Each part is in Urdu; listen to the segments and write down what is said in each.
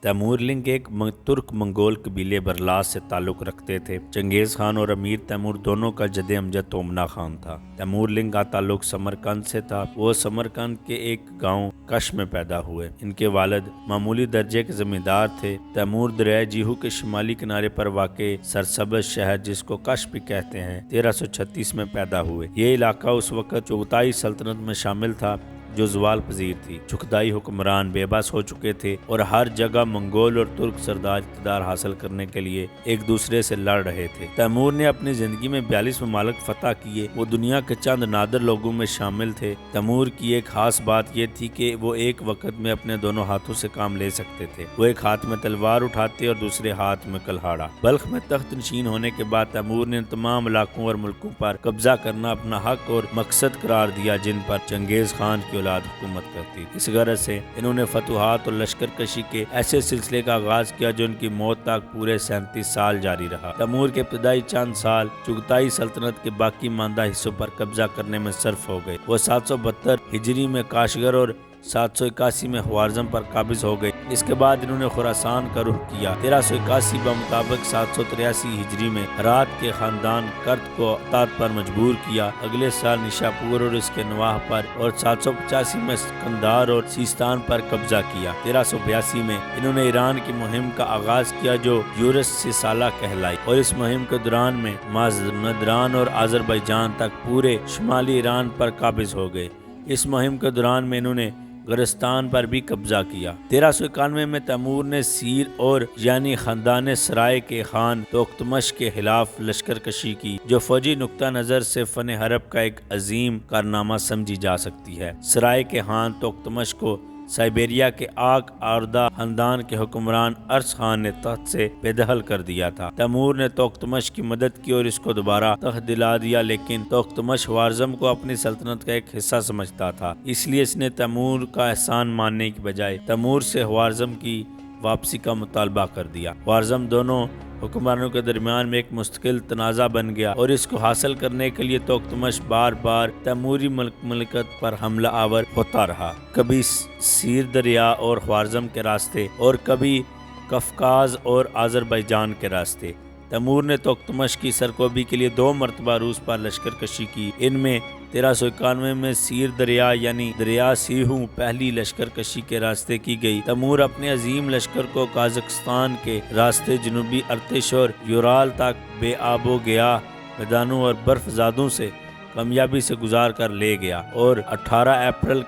تیمور لنگ ایک ترک منگول قبیلے برلاس سے تعلق رکھتے تھے۔ چنگیز خان اور امیر تیمور دونوں کا جد امجد تومنا خان تھا۔ تیمور لنگ کا تعلق سمرقند سے تھا۔ وہ سمرقند کے ایک گاؤں کش میں پیدا ہوئے۔ ان کے والد معمولی درجے کے زمیندار تھے۔ تیمور دریائے جیہو کے شمالی کنارے پر واقع سرسبز شہر جس کو کش بھی کہتے ہیں 1336 میں پیدا ہوئے۔ یہ علاقہ اس وقت چغتائی سلطنت میں شامل تھا جو زوال پذیر تھی۔ چغتائی حکمران بے بس ہو چکے تھے اور ہر جگہ منگول اور ترک سردار اقتدار حاصل کرنے کے لیے ایک دوسرے سے لڑ رہے تھے۔ تیمور نے اپنی زندگی میں 42 ممالک فتح کیے۔ وہ دنیا کے چند نادر لوگوں میں شامل تھے۔ تیمور کی ایک خاص بات یہ تھی کہ وہ ایک وقت میں اپنے دونوں ہاتھوں سے کام لے سکتے تھے۔ وہ ایک ہاتھ میں تلوار اٹھاتے اور دوسرے ہاتھ میں کلہاڑا۔ بلخ میں تخت نشین ہونے کے بعد تیمور نے ان تمام علاقوں اور ملکوں پر قبضہ کرنا اپنا حق اور مقصد قرار دیا جن پر چنگیز خان کی اولاد حکومت کرتی۔ اس غرض سے انہوں نے فتوحات اور لشکر کشی کے ایسے سلسلے کا آغاز کیا جو ان کی موت تک پورے 37 سال جاری رہا۔ تیمور کے ابتدائی چند سال چغتائی سلطنت کے باقی ماندہ حصوں پر قبضہ کرنے میں صرف ہو گئے۔ وہ 772 ہجری میں کاشغر اور 781 میں خوارزم پر قابض ہو گئے۔ اس کے بعد انہوں نے خراسان کا رخ کیا۔ 1381 بمطابق 783 ہجری میں ہرات کے خاندان کرد کو اطاعت پر مجبور کیا۔ اگلے سال نیشاپور اور اس کے نواح پر اور 785 میں اسکندار اور سیستان پر قبضہ کیا۔ 1382 میں انہوں نے ایران کی مہم کا آغاز کیا جو یورس سالہ کہلائی اور اس مہم کے دوران میں مازندران اور آذربائیجان تک پورے شمالی ایران پر قابض ہو گئے۔ اس مہم کے دوران میں انہوں نے گرستان پر بھی قبضہ کیا۔ 1391 میں تیمور نے سیر اور یعنی خاندان سرائے کے خان توختمش کے خلاف لشکر کشی کی جو فوجی نقطہ نظر سے فن حرب کا ایک عظیم کارنامہ سمجھی جا سکتی ہے۔ سرائے کے خان توختمش کو سائبیریا کے آگ آردہ خاندان کے حکمران ارس خان نے تخت سے بے دخل کر دیا تھا۔ تیمور نے توختمش کی مدد کی اور اس کو دوبارہ تخت دلا دیا، لیکن توختمش خوارزم کو اپنی سلطنت کا ایک حصہ سمجھتا تھا، اس لیے اس نے تیمور کا احسان ماننے کی بجائے تیمور سے خوارزم کی واپسی کا مطالبہ کر دیا۔ خوارزم دونوں حکمرانوں کے درمیان میں ایک مستقل تنازع بن گیا اور اس کو حاصل کرنے کے لیے توختمش بار بار تیموری مملکت پر حملہ آور ہوتا رہا، کبھی سیر دریا اور خوارزم کے راستے اور کبھی قفقاز اور آذربائیجان کے راستے۔ تیمور نے توختمش کی سرکوبی کے لیے 2 مرتبہ روس پر لشکر کشی کی۔ ان میں 1391 میں سیر دریا یعنی دریا سیہوں پہلی لشکر کشی کے راستے کی گئی۔ تیمور اپنے عظیم لشکر کو قازقستان کے راستے جنوبی ارتش اور یورال تک بے آب و گیا میدانوں اور برف زادوں سے کامیابی سے گزار کر لے گیا اور 18 اپریل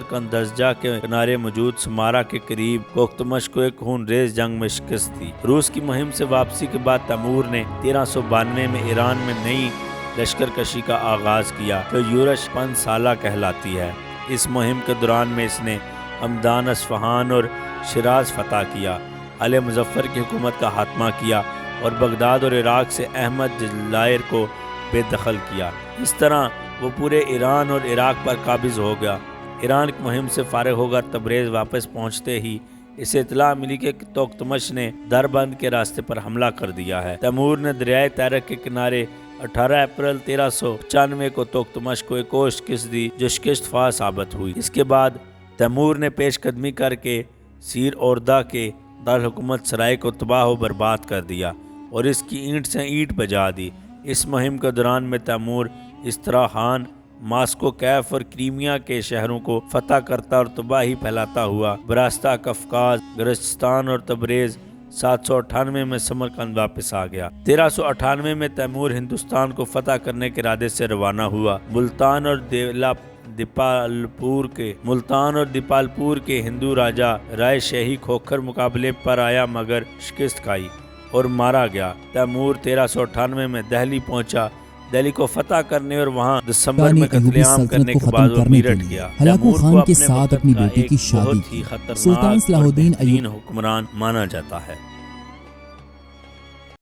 کندزجہ کے کنارے موجود سمارا کے قریب توختمش کو ایک خون ریز جنگ میں شکست دی۔ روس کی مہم سے واپسی کے بعد تیمور نے 1392 میں ایران میں نئی لشکر کشی کا آغاز کیا جو یورش 5 سالہ کہلاتی ہے۔ اس مہم کے دوران میں اس نے ہمدان، اصفہان اور شیراز فتح کیا، آل مظفر کی حکومت کا خاتمہ کیا اور بغداد اور عراق سے احمد جلائر کو بے دخل کیا۔ اس طرح وہ پورے ایران اور عراق پر قابض ہو گیا۔ ایران کی مہم سے فارغ ہو کر تبریز واپس پہنچتے ہی اسے اطلاع ملی کہ توختمش نے دربند کے راستے پر حملہ کر دیا ہے۔ تیمور نے دریائے تیرک کے کنارے 18 اپریل 1395 کو توختمش کو ایک اور شکست دی جو شکست فا ثابت ہوئی۔ اس کے بعد تیمور نے پیش قدمی کر کے سیر اوردہ کے دارالحکومت سرائے کو تباہ و برباد کر دیا اور اس کی اینٹ سے اینٹ بجا دی۔ اس مہم کے دوران میں تیمور استراخان، ماسکو کیف اور کریمیا کے شہروں کو فتح کرتا اور تباہی پھیلاتا ہوا براستہ قفقاز، گرجستان اور تبریز 798 میں سمرقند واپس آ گیا۔ 1398 میں تیمور ہندوستان کو فتح کرنے کے ارادے سے روانہ ہوا۔ ملتان اور دیپالپور کے ہندو راجہ رائے شاہی کھوکھر مقابلے پر آیا مگر شکست کھائی اور مارا گیا۔ تیمور 1398 میں دہلی پہنچا، دہلی کو فتح کرنے اور وہاں دسمبر میں قتل عام کرنے کے بعد وہ میرٹھ گیا۔ ہلاکو خان کے ساتھ اپنی بیٹی کی شادی کی۔ سلطان صلاح الدین ایوبی حکمران مانا جاتا ہے۔